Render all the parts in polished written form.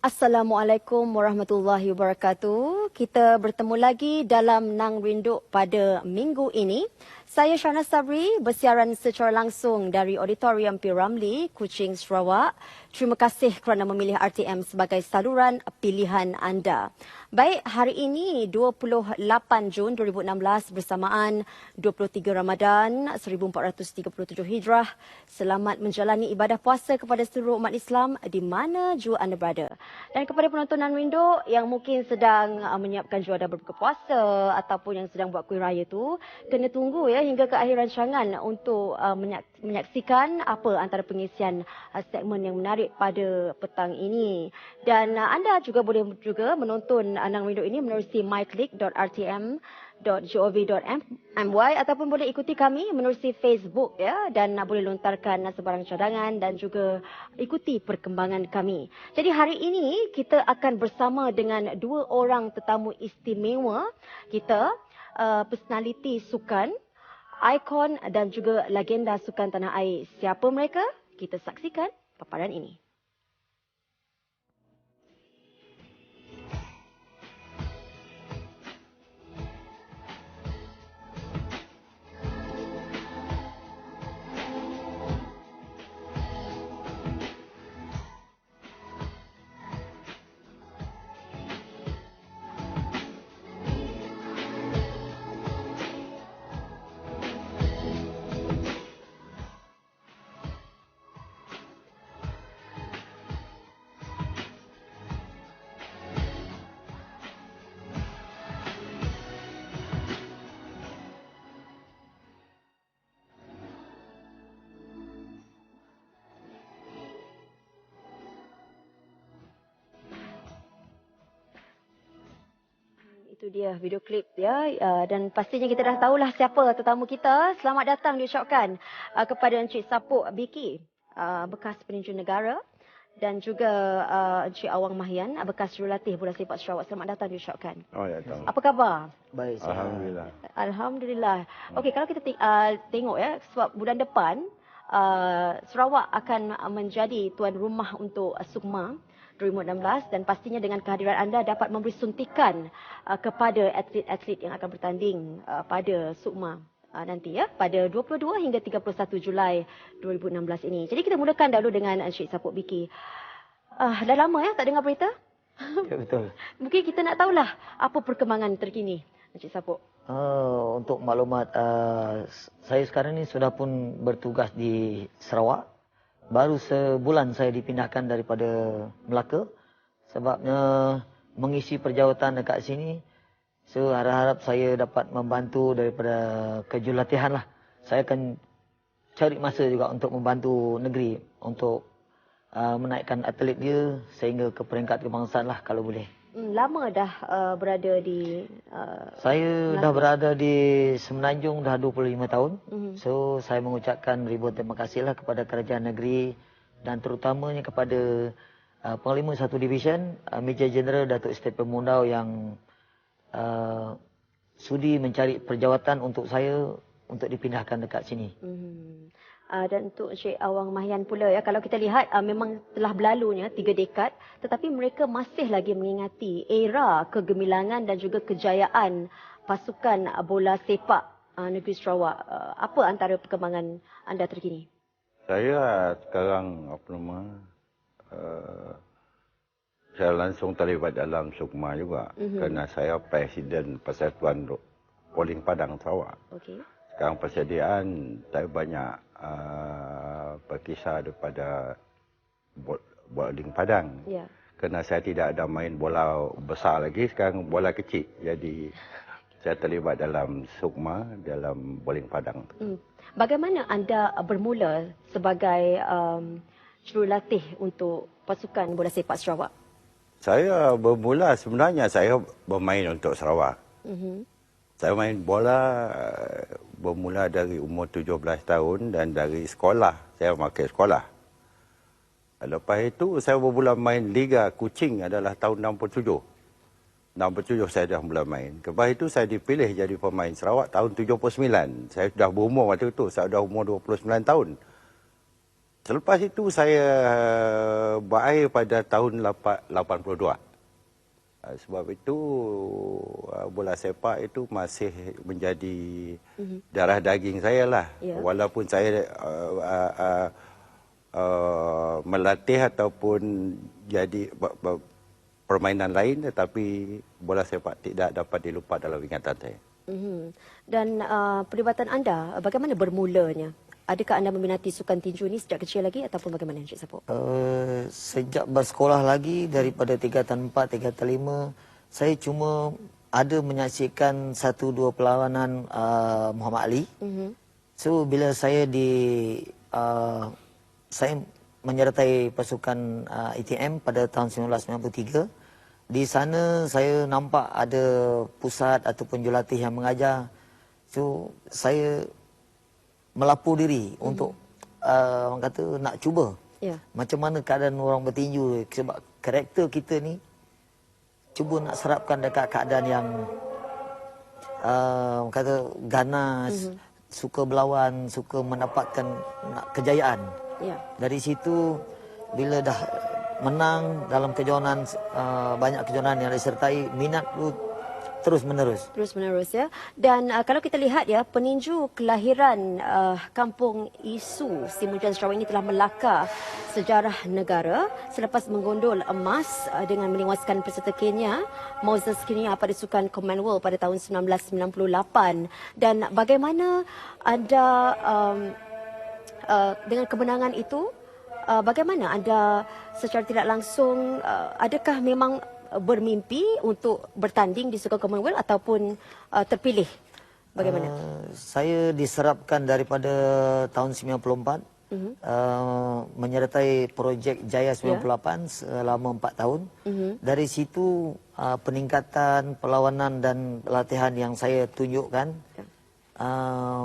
Assalamualaikum warahmatullahi wabarakatuh. Kita bertemu lagi dalam Nang Rinduk pada minggu ini. Saya Shana Sabri bersiaran secara langsung dari Auditorium P. Ramlee, Kuching, Sarawak. Terima kasih kerana memilih RTM sebagai saluran pilihan anda. Baik, hari ini 28 Jun 2016 bersamaan 23 Ramadan 1437 Hijrah. Selamat menjalani ibadah puasa kepada seluruh umat Islam di mana jua anda berada. Dan kepada penonton Nang Rinduk yang mungkin sedang menyiapkan juadah berbuka puasa ataupun yang sedang buat kuih raya tu, kena tunggu ya hingga ke akhir rancangan untuk menyaksikan apa antara pengisian segmen yang menarik pada petang ini. Dan anda juga boleh menonton Nang Rinduk ini menerusi myclick.rtm.gov.my ataupun boleh ikuti kami menerusi Facebook ya, dan boleh lontarkan sebarang cadangan dan juga ikuti perkembangan kami. Jadi hari ini kita akan bersama dengan dua orang tetamu istimewa kita, personaliti sukan, ikon dan juga legenda sukan tanah air. Siapa mereka? Kita saksikan paparan ini. Itu dia video klip ya, dan pastinya kita dah tahulah siapa tetamu kita. Selamat datang diucapkan kepada Encik Sapuk Biki, bekas peninju negara, dan juga Encik Awang Mahyan, bekas jurulatih bola sepak Sarawak. Selamat datang diucapkan. Oh ya, tahu. Apa khabar? Baik, Alhamdulillah. Alhamdulillah. Okey, kalau kita tengok ya, sebab bulan depan Sarawak akan menjadi tuan rumah untuk SUKMA 2016 dan pastinya dengan kehadiran anda dapat memberi suntikan kepada atlet-atlet yang akan bertanding pada SUKMA nanti ya, pada 22 hingga 31 Julai 2016 ini. Jadi kita mulakan dahulu dengan Encik Sapuk Biki. Dah lama ya tak dengar berita? Ya, betul. Mungkin kita nak tahulah apa perkembangan terkini Encik Sapuk. Untuk maklumat, saya sekarang ni sudah pun bertugas di Sarawak. Baru sebulan saya dipindahkan daripada Melaka. Sebabnya mengisi perjawatan dekat sini. So harap-harap saya dapat membantu daripada kejurulatihan lah. Saya akan cari masa juga untuk membantu negeri. Untuk menaikkan atlet dia sehingga ke peringkat kebangsaan lah kalau boleh. Lama dah berada di saya dah berada di Semenanjung dah 25 tahun. So saya mengucapkan ribuan terima kasihlah kepada kerajaan negeri dan terutamanya kepada Panglima 1 Division Major General Datuk Seri Pemundau yang sudi mencari perjawatan untuk saya untuk dipindahkan dekat sini. Dan untuk Encik Awang Mahyan pula ya, kalau kita lihat memang telah berlalunya 3 dekad, tetapi mereka masih lagi mengingati era kegemilangan dan juga kejayaan pasukan bola sepak negeri Sarawak. Apa antara perkembangan anda terkini? Saya sekarang saya langsung terlibat dalam SUKMA juga kerana saya Presiden Persatuan Bowling Padang Sarawak. Okey. Sekarang persediaan saya banyak berkisar daripada bowling Padang. Ya. Kerana saya tidak ada main bola besar lagi, sekarang bola kecil. Jadi saya terlibat dalam SUKMA, dalam bowling Padang. Bagaimana anda bermula sebagai jurulatih untuk pasukan bola sepak Sarawak? Saya bermula sebenarnya saya bermain untuk Sarawak. Saya main bola bermula dari umur 17 tahun dan dari sekolah. Saya pakai sekolah. Lepas itu saya bermula main Liga Kuching adalah tahun 67. 67 saya dah mula main. Lepas itu saya dipilih jadi pemain Sarawak tahun 79. Saya sudah berumur waktu itu. Saya sudah umur 29 tahun. Selepas itu saya berakhir pada tahun 82. Sebab itu bola sepak itu masih menjadi darah daging saya lah. Ya. Walaupun saya melatih ataupun jadi permainan lain, tetapi bola sepak tidak dapat dilupa dalam ingatan saya. Dan perlibatan anda, bagaimana bermulanya? Adakah anda meminati sukan tinju ni sejak kecil lagi ataupun bagaimana, Encik Sapu? Sejak bersekolah lagi daripada tingkatan 4, tingkatan 5, saya cuma ada menyaksikan 1-2 perlawanan Muhammad Ali. So bila saya saya menyertai pasukan ATM pada tahun 1993. Di sana saya nampak ada pusat ataupun jurulatih yang mengajar. So saya melapor diri untuk orang kata nak cuba. Ya. Macam mana keadaan orang bertinju, sebab karakter kita ni cuba nak serapkan dekat keadaan yang orang kata ganas, suka berlawan, suka mendapatkan kejayaan. Ya. Dari situ bila dah menang dalam kejohanan, banyak kejohanan yang disertai, minat tu terus menerus. Terus menerus ya. Dan kalau kita lihat ya, peninju kelahiran kampung Isu, Simujan Sarawak ini telah melakar sejarah negara selepas menggondol emas dengan menewaskan peserta Kenya, Moses Kenya pada Sukan Commonwealth pada tahun 1998. Dan bagaimana anda dengan kemenangan itu, bagaimana anda secara tidak langsung, adakah memang bermimpi untuk bertanding di Sukan Commonwealth ataupun terpilih? Bagaimana? Saya diserapkan daripada tahun 94, menyertai projek Jaya 98 selama 4 tahun. Dari situ peningkatan perlawanan dan latihan yang saya tunjukkan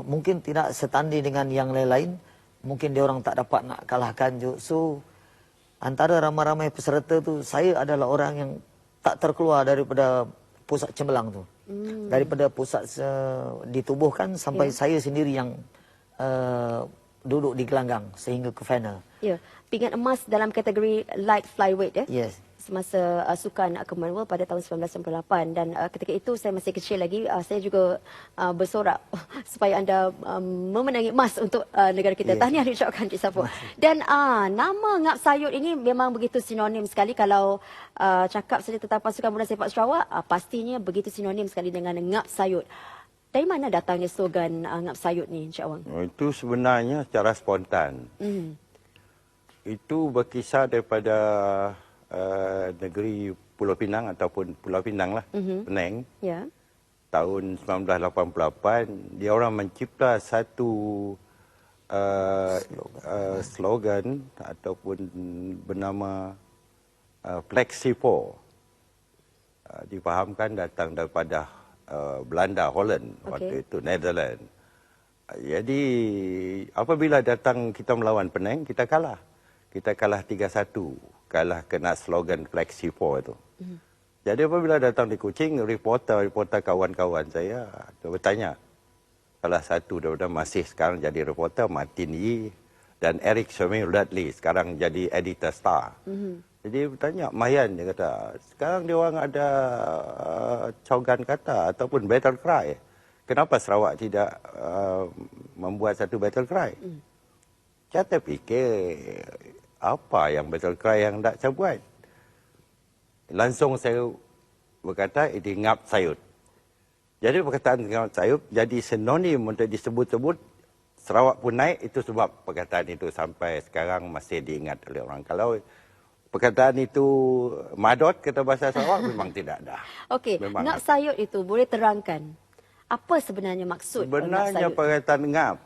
mungkin tidak setanding dengan yang lain-lain. Mungkin dia orang tak dapat nak kalahkan juga. So antara ramai-ramai peserta tu, saya adalah orang yang tak terkeluar daripada pusat cemerlang tu. Daripada pusat ditubuhkan sampai saya sendiri yang duduk di gelanggang sehingga ke final. Ya, pingat emas dalam kategori light flyweight ya. Yes. Semasa Sukan Commonwealth pada tahun 1998, dan ketika itu saya masih kecil lagi, saya juga bersorak supaya anda memenangi emas untuk negara kita. Yes. Tahniah diucapkan, Cik Sapu. Dan nama Ngap Sayut ini memang begitu sinonim sekali. Kalau cakap saja tentang pasukan bola sepak Sarawak, pastinya begitu sinonim sekali dengan Ngap Sayut. Dari mana datangnya slogan Ngap Sayut ni, Encik Awang? Itu sebenarnya secara spontan. Itu berkisar daripada negeri Pulau Pinang ataupun Pulau Pinang lah, Penang. Ya. Tahun 1988, dia orang mencipta satu slogan ataupun bernama Flexi4. Difahamkan datang daripada Belanda, Holland, waktu itu Netherlands. Jadi apabila datang kita melawan Penang, kita kalah. Kita kalah 3-1. Kalah kena slogan Flexi4 itu. Jadi apabila datang di Kuching, reporter kawan-kawan saya bertanya. Salah satu daripada masih sekarang jadi reporter, Martin Yee dan Eric Samuel Dudley, sekarang jadi editor star. Jadi bertanya, Mayan, dia kata, sekarang dia orang ada slogan kata ataupun battle cry. Kenapa Sarawak tidak membuat satu battle cry? Saya terfikir, apa yang battle cry yang tak saya buat? Langsung saya berkata, ini Ngap Sayut. Jadi perkataan Ngap Sayut jadi sinonim untuk disebut-sebut. Sarawak pun naik, itu sebab perkataan itu sampai sekarang masih diingat oleh orang. Kalau perkataan itu madot, kata bahasa Sarawak, memang tidak ada. Okey, Memang Ngap Sayut itu boleh terangkan. Apa sebenarnya maksud sebenarnya Ngap Sayut? perkataan ngap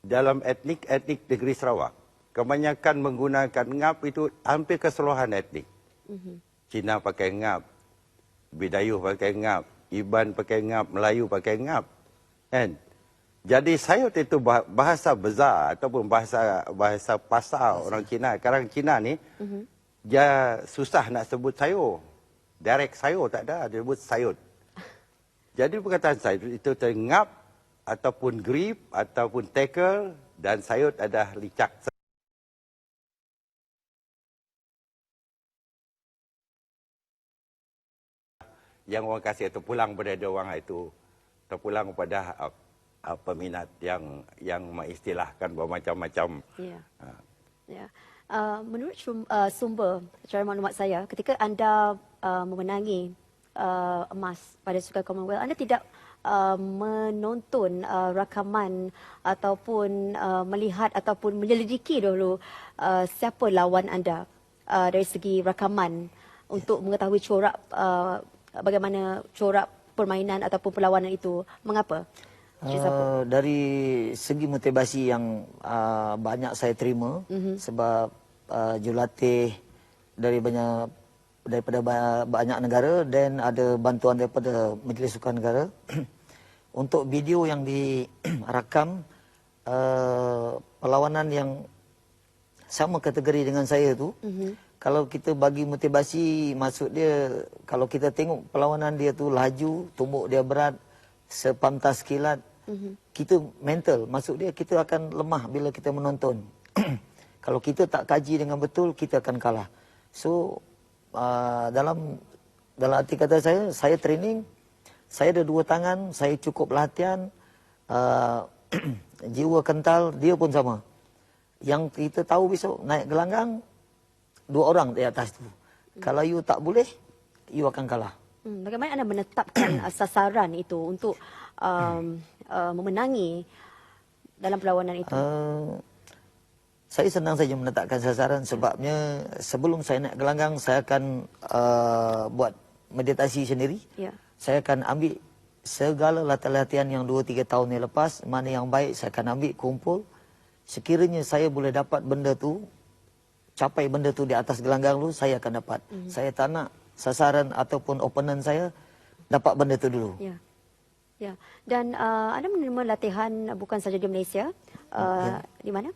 dalam etnik negeri Sarawak, kebanyakan menggunakan ngap itu hampir keseluruhan etnik. Cina pakai ngap, Bidayuh pakai ngap, Iban pakai ngap, Melayu pakai ngap. Kan? Jadi sayut itu bahasa besar ataupun bahasa pasar orang Cina. Sekarang Cina ni dia susah nak sebut sayur. Direct sayur tak ada, dia sebut sayut. Jadi perkataan sayut itu terngap ataupun grip ataupun tackle, dan sayut adalah licak. yang orang kasih terpulang pada dia orang itu, terpulang kepada peminat yang mengistilahkan bermacam-macam. Ya. Ya. Menurut sumber secara maklumat saya, ketika anda memenangi emas pada Sukan Commonwealth, anda tidak menonton rakaman ataupun melihat ataupun menyelidiki dulu siapa lawan anda dari segi rakaman untuk mengetahui corak bagaimana corak permainan ataupun perlawanan itu. Mengapa? Dari segi motivasi yang banyak saya terima, sebab jurulatih daripada banyak negara dan ada bantuan daripada Majlis Sukan Negara untuk video yang dirakam perlawanan yang sama kategori dengan saya tu. Kalau kita bagi motivasi, maksud dia kalau kita tengok perlawanan dia tu laju, tumbuk dia berat, sepantas kilat, kita mental, maksud dia kita akan lemah bila kita menonton. Kalau kita tak kaji dengan betul, kita akan kalah. So dalam arti kata saya training, saya ada 2 tangan, saya cukup latihan, jiwa kental, dia pun sama. Yang kita tahu besok naik gelanggang 2 orang di atas tu. Kalau you tak boleh, you akan kalah. Bagaimana anda menetapkan sasaran itu untuk memenangi dalam perlawanan itu? Saya senang saja menetapkan sasaran, sebabnya sebelum saya naik gelanggang, saya akan buat meditasi sendiri. Ya. Saya akan ambil segala latihan yang 2-3 tahun yang lepas, mana yang baik saya akan ambil, kumpul. Sekiranya saya boleh dapat benda tu, capai benda tu di atas gelanggang tu, saya akan dapat. Saya tak nak sasaran ataupun opponent saya dapat benda tu dulu. Ya. Ya. Dan anda menerima latihan bukan saja di Malaysia, di mana?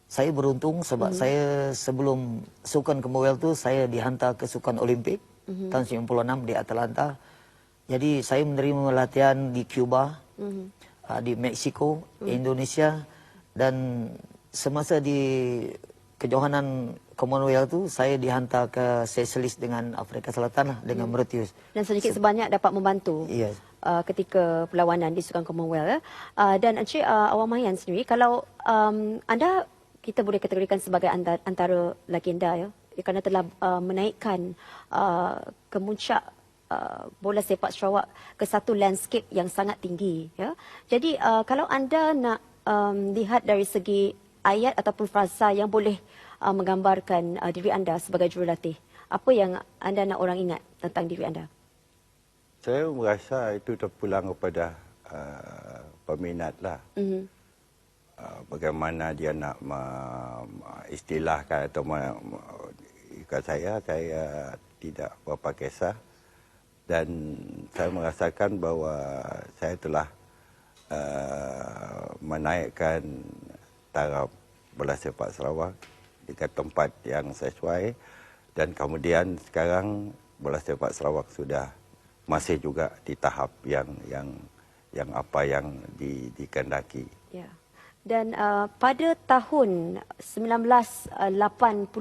Saya beruntung sebab saya sebelum Sukan Commonwealth tu saya dihantar ke Sukan Olimpik tahun 96 di Atlanta. Jadi saya menerima latihan di Cuba, di Mexico, Indonesia, dan semasa di kejohanan Commonwealth tu saya dihantar ke Seychelles dengan Afrika Selatan lah, dengan Mauritius. Dan sedikit sebanyak dapat membantu ketika perlawanan di Sukan Commonwealth. Dan Encik Awang Mahian sendiri, kalau anda, kita boleh kategorikan sebagai antara legenda ya, kerana telah menaikkan kemuncak bola sepak Sarawak ke satu landscape yang sangat tinggi ya. Jadi kalau anda nak lihat dari segi ayat ataupun frasa yang boleh menggambarkan diri anda sebagai jurulatih, apa yang anda nak orang ingat tentang diri anda? Saya merasa itu terpulang kepada peminat lah. Bagaimana dia nak istilahkan atau ikat saya tidak berapa kisah. Dan saya merasakan bahawa saya telah menaikkan taraf bola sepak Sarawak di tempat yang sesuai, dan kemudian sekarang bola sepak Sarawak sudah masih juga di tahap yang apa yang dikehendaki. Ya. Dan pada tahun 1989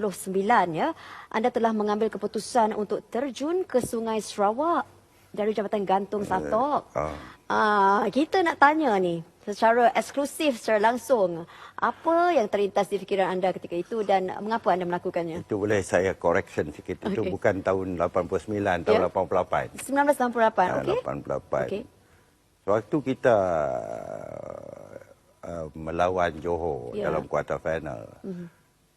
ya, anda telah mengambil keputusan untuk terjun ke Sungai Sarawak dari Jabatan Gantung Satok. Kita nak tanya ni secara eksklusif, secara langsung, apa yang terlintas di fikiran anda ketika itu dan mengapa anda melakukannya? Itu boleh saya correction sikit. Itu bukan tahun 89, tahun 88. 1988, okey. 88. Okey. Waktu kita melawan Johor dalam kuarter final.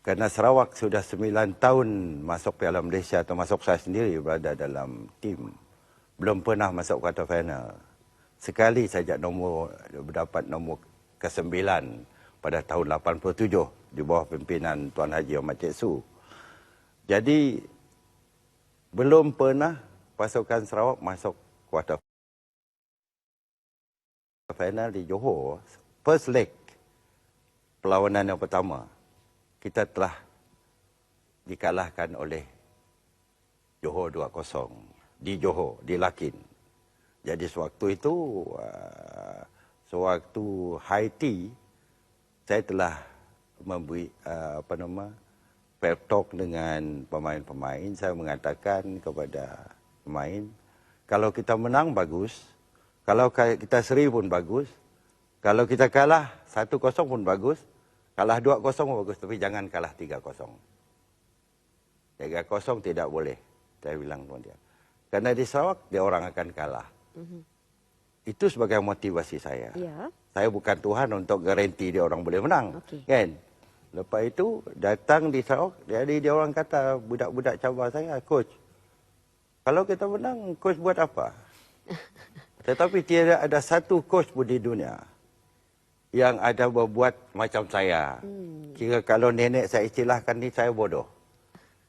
Kerana Sarawak sudah 9 tahun masuk Piala Malaysia, termasuk saya sendiri berada dalam tim. Belum pernah masuk kuarter final. Sekali saja mendapat nombor ke-9 pada tahun 87 di bawah pimpinan Tuan Haji Ahmad Cik Su. Jadi belum pernah pasukan Sarawak masuk kuarter final di Johor. First leg perlawanan yang pertama, kita telah dikalahkan oleh Johor 2-0 di Johor, di Lakin. Jadi sewaktu itu, sewaktu Haiti, saya telah memberi pep talk dengan pemain-pemain. Saya mengatakan kepada main. Kalau kita menang, bagus. Kalau kita seri pun bagus. Kalau kita kalah 1-0 pun bagus. Kalah 2-0 pun bagus. Tapi jangan kalah 3-0. 3-0 tidak boleh. Saya bilang kepada dia. Karena di Sarawak, dia orang akan kalah. Itu sebagai motivasi saya. Ya. Saya bukan Tuhan untuk garanti dia orang boleh menang. Okey. Kan? Lepas itu, datang di Sarawak, jadi dia orang kata, budak-budak cabar saya, Coach, kalau kita menang, Coach buat apa? Tetapi tiada ada satu coach pun di dunia yang ada berbuat macam saya. Kira kalau nenek saya istilahkan ni, saya bodoh.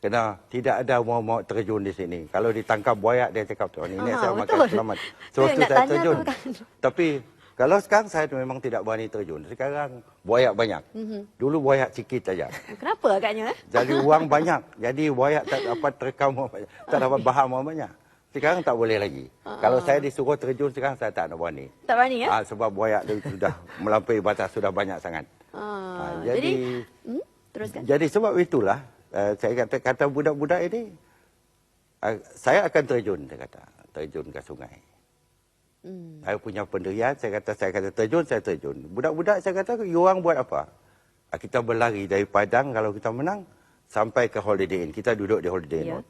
Kerana tidak ada mau terjun di sini. Kalau ditangkap buaya, dia cakap, oh, nenek saya makan betul. selamat. Itu Sewaktu yang nak saya tanya terjun. tu kan. Tapi kalau sekarang saya memang tidak berani terjun. Sekarang buaya banyak. Dulu buaya sikit saja. Kenapa agaknya? Jadi uang banyak. Jadi buaya tak dapat terekam banyak. Tak dapat baham banyak. Sekarang tak boleh lagi. Kalau saya disuruh terjun sekarang, saya tak nak berani. Tak berani ya? Sebab buaya tu sudah melampaui batas, sudah banyak sangat. Jadi teruskan. Jadi sebab itulah, saya kata budak-budak ini, saya akan terjun, saya kata. Terjun ke sungai. Saya punya pendirian, saya kata terjun, saya terjun. Budak-budak saya kata, you orang buat apa? Kita berlari dari Padang kalau kita menang, sampai ke Holiday Inn. Kita duduk di Holiday Inn. Ya.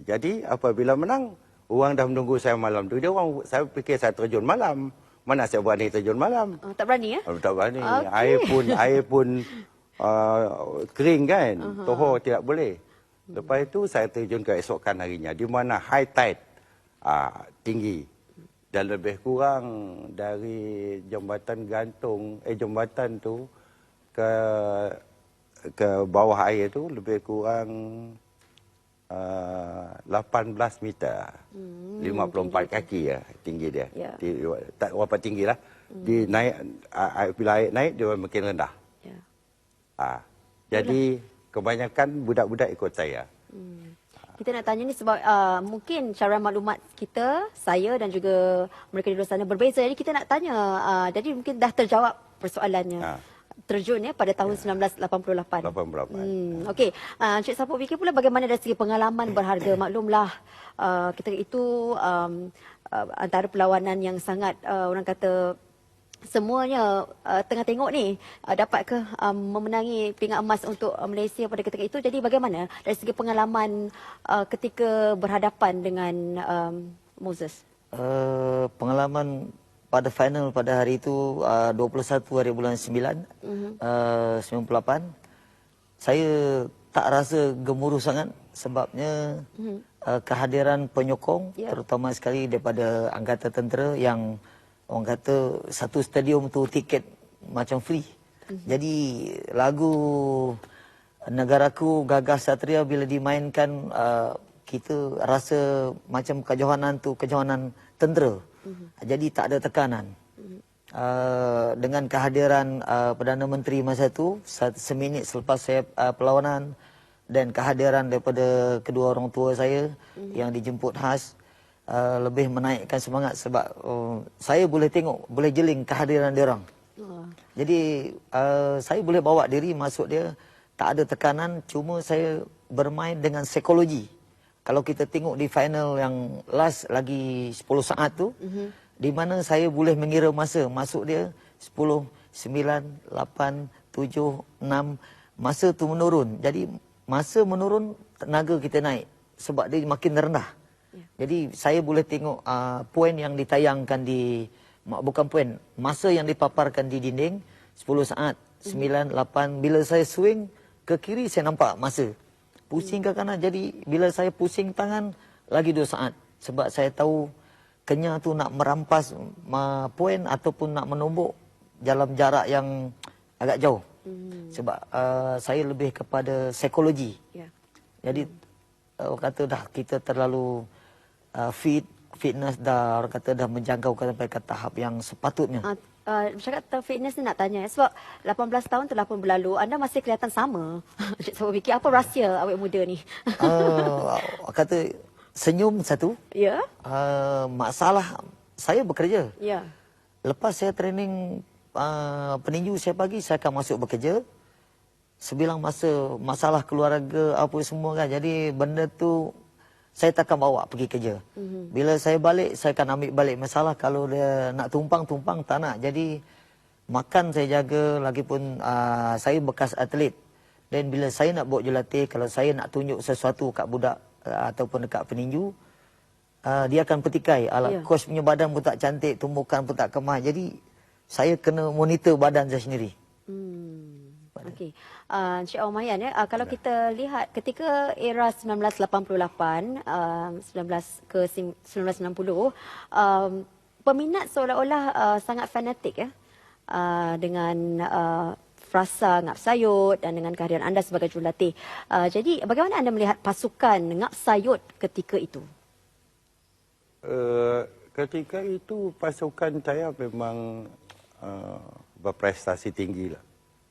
Jadi apabila menang, orang dah menunggu saya malam tu. Dia orang, saya fikir saya terjun malam. Mana saya berani terjun malam? Tak berani ya? Tak berani. Okey. Air pun kering kan. Tohor tidak boleh. Lepas itu saya terjun keesokan harinya. Di mana high tide tinggi. Dan lebih kurang dari jambatan gantung, jambatan tu ke bawah air tu lebih kurang 18 meter. 54 kaki ya tinggi dia. Ya. Tak berapa tinggi lah. Di naik, bila air naik, dia makin rendah. Ya. Jadi kebanyakan budak-budak ikut saya. Kita nak tanya ni sebab mungkin cara maklumat kita, saya dan juga mereka di luar sana berbeza. Jadi kita nak tanya, jadi mungkin dah terjawab persoalannya. Terjun ya pada tahun 1988. 88. Okey, Encik Sapuk fikir pula bagaimana dari segi pengalaman berharga. Maklumlah ketika itu antara perlawanan yang sangat orang kata semuanya tengah tengok ni dapat ke memenangi pingat emas untuk Malaysia pada ketika itu. Jadi bagaimana dari segi pengalaman ketika berhadapan dengan Moses? Pengalaman pada final pada hari itu 21 hari bulan 9 98, saya tak rasa gemuruh sangat sebabnya kehadiran penyokong terutama sekali daripada Angkatan Tentera yang orang kata satu stadium tu tiket macam free. Jadi lagu Negaraku Gagah Satria bila dimainkan kita rasa macam kejohanan tu kejohanan tentera. Jadi tak ada tekanan. Dengan kehadiran Perdana Menteri masa itu seminit selepas saya perlawanan dan kehadiran daripada kedua orang tua saya yang dijemput khas lebih menaikkan semangat sebab saya boleh tengok, boleh jeling kehadiran dia orang. Jadi saya boleh bawa diri masuk dia, tak ada tekanan, cuma saya bermain dengan psikologi. Kalau kita tengok di final yang last lagi 10 saat tu, di mana saya boleh mengira masa masuk dia 10, 9, 8, 7, 6, masa tu menurun. Jadi masa menurun, tenaga kita naik sebab dia makin rendah. Jadi saya boleh tengok poin yang ditayangkan di, bukan poin, masa yang dipaparkan di dinding 10 saat, 9, 8, bila saya swing ke kiri saya nampak masa. Pusing ke kanan, jadi bila saya pusing tangan lagi 2 saat. Sebab saya tahu Kenya tu nak merampas poin ataupun nak menumbuk dalam jarak yang agak jauh. Sebab saya lebih kepada psikologi. Jadi orang kata dah kita terlalu fitness dah, orang kata dah menjangkau sampai ke tahap yang sepatutnya. Bercakap tentang fitness ni nak tanya sebab 18 tahun telah pun berlalu, anda masih kelihatan sama. Cik Sapuk fikir apa rahsia awet muda ni? Kata senyum satu. Ya. Masalah saya bekerja. Ya. Lepas saya training peninju saya pagi, saya akan masuk bekerja. Sebilang masa masalah keluarga apa semua kan. Jadi benda tu saya takkan bawa pergi kerja. Bila saya balik, saya akan ambil balik. Masalah kalau dia nak tumpang, tak nak. Jadi makan saya jaga, lagipun saya bekas atlet. Dan bila saya nak bawa jurulatih, kalau saya nak tunjuk sesuatu kat budak ataupun dekat peninju, dia akan petikai. Alah, coach punya badan pun tak cantik, tumbukan pun tak kemas. Jadi saya kena monitor badan saya sendiri. Okey. Encik Awang Mahian, kalau kita lihat ketika era 1988, 1960, peminat seolah-olah sangat fanatik dengan frasa Ngap Sayut dan dengan kehadiran anda sebagai jurulatih. Jadi bagaimana anda melihat pasukan Ngap Sayut ketika itu? Ketika itu pasukan saya memang berprestasi tinggi lah.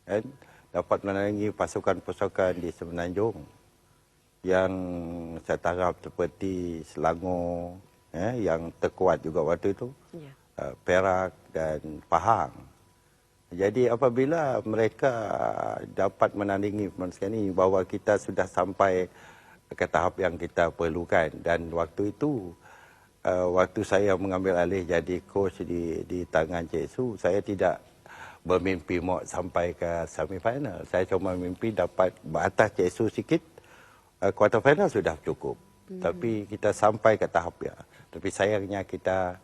Kan? Dapat menandingi pasukan-pasukan di Semenanjung yang saya taraf seperti Selangor, yang terkuat juga waktu itu, Perak dan Pahang. Jadi apabila mereka dapat menandingi pasukan ini, bahawa kita sudah sampai ke tahap yang kita perlukan. Dan waktu itu, waktu saya mengambil alih jadi coach di tangan Cik Su, saya tidak bermimpi mau sampai ke semifinal. Saya cuma mimpi dapat batas Cik Su sikit, quarter final sudah cukup. Tapi kita sampai ke tahap ya. Tapi sayangnya kita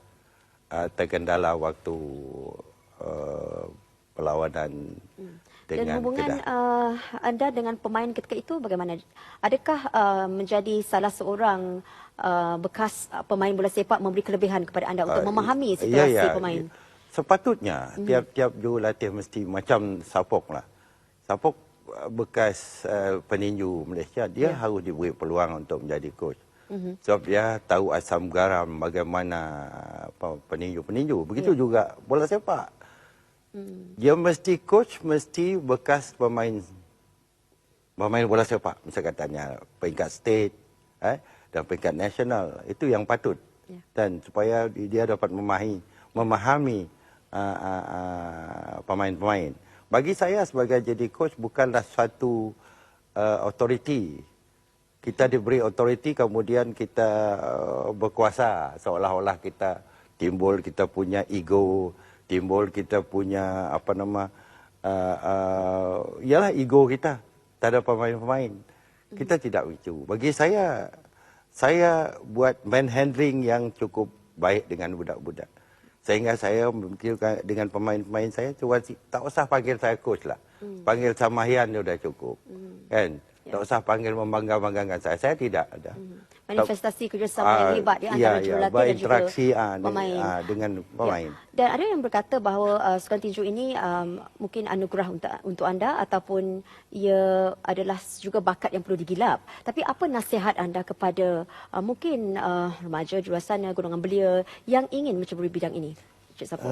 terkendala waktu perlawanan dengan dan hubungan anda dengan pemain ketika itu bagaimana? Adakah menjadi salah seorang bekas pemain bola sepak memberi kelebihan kepada anda untuk memahami situasi pemain? Sepatutnya tiap-tiap jurulatih mesti macam Sapok lah. Sapok bekas peninju Malaysia, dia harus diberi peluang untuk menjadi coach. Sebab dia tahu asam garam bagaimana peninju-peninju. Begitu juga bola sepak. Dia mesti coach, mesti bekas pemain bola sepak. Misalnya katanya peringkat state dan peringkat nasional. Itu yang patut. Dan supaya dia dapat memahami pemain-pemain. Bagi saya sebagai jadi coach bukanlah suatu authority. Kita diberi authority kemudian kita berkuasa, seolah-olah kita timbul kita punya ego, timbul kita punya ialah ego kita terhadap pemain-pemain. Kita tidak begitu. Bagi saya buat manhandling yang cukup baik dengan budak-budak. Sehingga saya mungkin dengan pemain-pemain saya tak usah panggil saya coach lah. Panggil Samahian dia sudah cukup. Kan? Tak usah panggil membangga-banggakan saya. Saya tidak ada. Manifestasi kerjasama yang hebat di antara jurulatih dan juga pemain. Dengan pemain. Dan ada yang berkata bahawa sukan tinju ini mungkin anugerah untuk anda ataupun ia adalah juga bakat yang perlu digilap. Tapi apa nasihat anda kepada mungkin remaja di luar sana, golongan belia yang ingin menceburi bidang ini? Cik Sapok.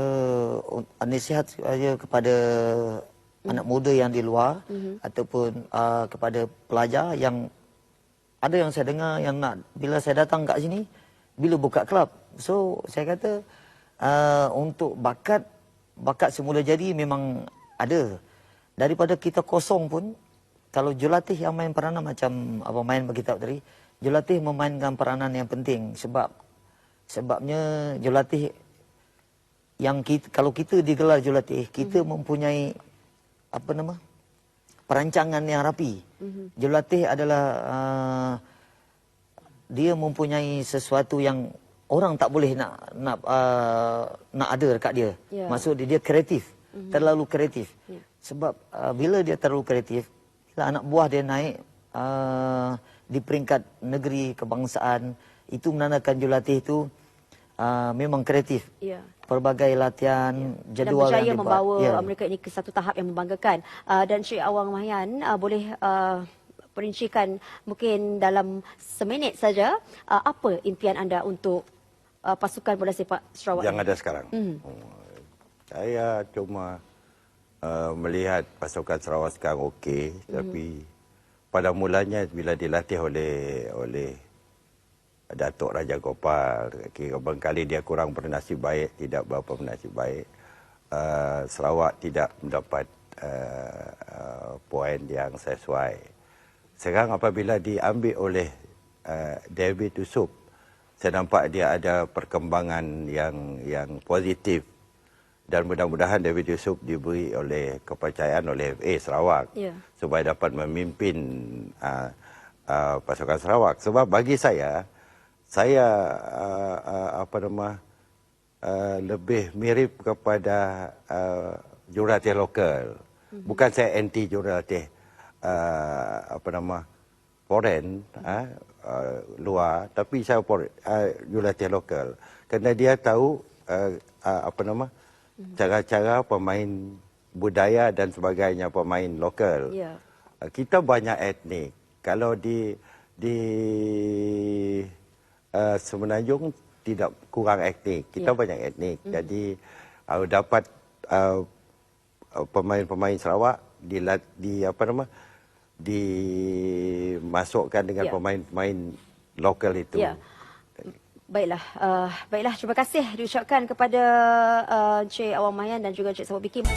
Nasihat saya kepada anak muda yang di luar ataupun kepada pelajar yang ada yang saya dengar yang nak bila saya datang kat sini bila buka kelab. So saya kata untuk bakat semula jadi memang ada. Daripada kita kosong pun kalau jurulatih yang main peranan macam apa main bagi tahu tadi, jurulatih memainkan peranan yang penting sebabnya jurulatih yang kalau kita digelar jurulatih kita mempunyai perancangan yang rapi. Jurulatih adalah dia mempunyai sesuatu yang orang tak boleh nak ada dekat dia. Maksud dia kreatif, terlalu kreatif. Sebab bila dia terlalu kreatif, bila anak buah dia naik di peringkat negeri kebangsaan, itu menandakan jurulatih itu memang kreatif. Pelbagai latihan, jadual dan berjaya yang membawa mereka ini ke satu tahap yang membanggakan. Dan Cik Awang Mahian boleh perincikan mungkin dalam seminit saja apa impian anda untuk pasukan bola sepak Sarawak yang ada sekarang. Saya cuma melihat pasukan Sarawak sekarang okey, tapi pada mulanya bila dilatih oleh Datuk Raja Gopal, kira barangkali dia kurang bernasib baik, tidak berapa bernasib baik. Sarawak tidak mendapat poin yang sesuai. Sekarang apabila diambil oleh David Yusof, saya nampak dia ada perkembangan yang positif dan mudah-mudahan David Yusof diberi oleh kepercayaan oleh FA Sarawak supaya dapat memimpin pasukan Sarawak. Sebab bagi saya lebih mirip kepada jurulatih lokal. Bukan saya anti jurulatih foreign luar, tapi saya jurulatih lokal kerana dia tahu cara-cara pemain budaya dan sebagainya pemain lokal. Kita banyak etnik. Kalau di Semenanjung tidak kurang etnik. Kita banyak etnik. Jadi dapat pemain-pemain Sarawak dimasukkan dengan pemain-pemain lokal itu. Baiklah, baiklah, terima kasih diucapkan kepada Encik Awang Mayan dan juga Encik Sabut Biki.